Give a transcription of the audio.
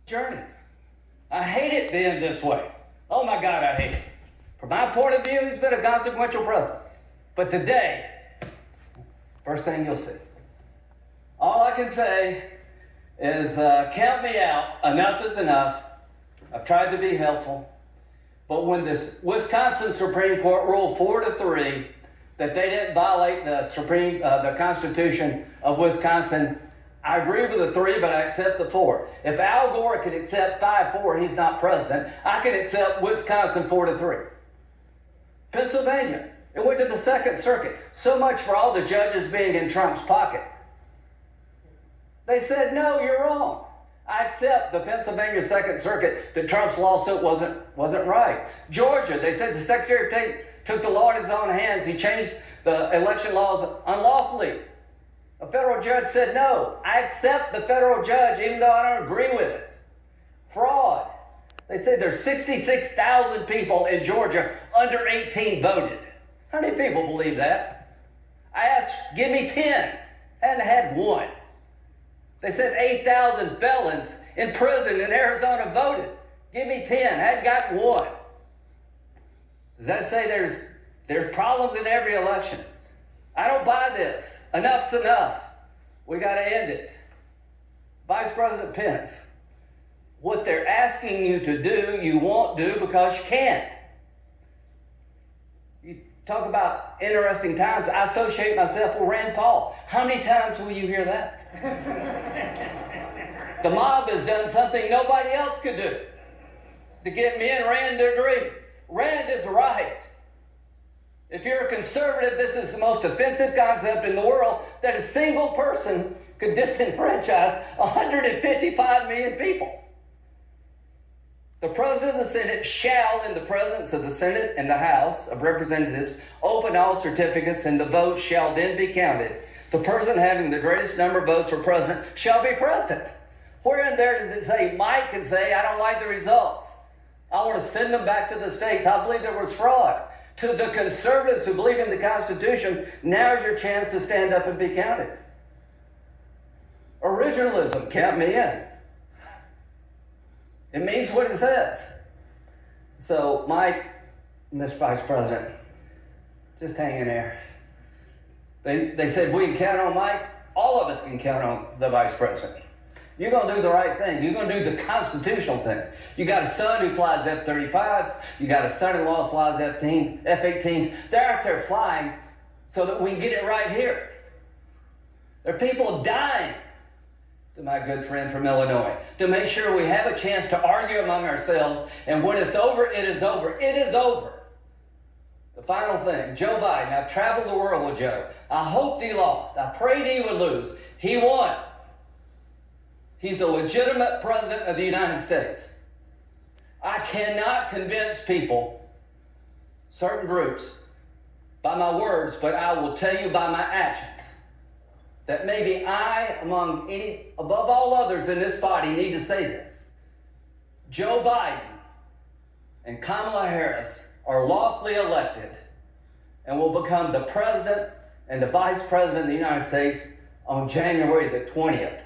journey. I hate it being this way. Oh my God, I hate it. From my point of view, he's been a consequential president. But today, first thing you'll see. All I can say is count me out. Enough is enough. I've tried to be helpful. But when this Wisconsin Supreme Court ruled 4-3 that they didn't violate the Constitution of Wisconsin, I agree with the 3, but I accept the 4. If Al Gore could accept 5-4, he's not president. I can accept Wisconsin 4-3. Pennsylvania, it went to the Second Circuit. So much for all the judges being in Trump's pocket. They said, no, you're wrong. I accept the Pennsylvania Second Circuit that Trump's lawsuit wasn't right. Georgia, they said the Secretary of State took the law in his own hands. He changed the election laws unlawfully. A federal judge said, no, I accept the federal judge even though I don't agree with it. Fraud. They said there's 66,000 people in Georgia under 18 voted. How many people believe that? I asked, give me 10. Hadn't had one. They said 8,000 felons in prison in Arizona voted. Give me 10. Hadn't got one. Does that say there's problems in every election? I don't buy this. Enough's enough. We got to end it. Vice President Pence, what they're asking you to do, you won't do because you can't. You talk about interesting times. I associate myself with Rand Paul. How many times will you hear that? The mob has done something nobody else could do to get me and Rand to agree. Rand is right. If you're a conservative, this is the most offensive concept in the world, that a single person could disenfranchise 155 million people. The President of the Senate shall, in the presence of the Senate and the House of Representatives, open all certificates, and the vote shall then be counted. The person having the greatest number of votes for president shall be president. Where in there does it say Mike can say, I don't like the results? I want to send them back to the states. I believe there was fraud. To the conservatives who believe in the Constitution, now's your chance to stand up and be counted. Originalism, count me in. It means what it says. So, Mike, Mr. Vice President, just hang in there. They said we can count on Mike. All of us can count on the Vice President. You're going to do the right thing. You're going to do the constitutional thing. You got a son who flies F-35s. You got a son-in-law who flies F-18s. They're out there flying so that we can get it right here. There are people dying, to my good friend from Illinois, to make sure we have a chance to argue among ourselves. And when it's over, it is over. It is over. The final thing, Joe Biden. I've traveled the world with Joe. I hoped he lost. I prayed he would lose. He won. He's the legitimate president of the United States. I cannot convince people, certain groups, by my words, but I will tell you by my actions, that maybe I, above all others in this body, need to say this. Joe Biden and Kamala Harris are lawfully elected and will become the president and the vice president of the United States on January the 20th.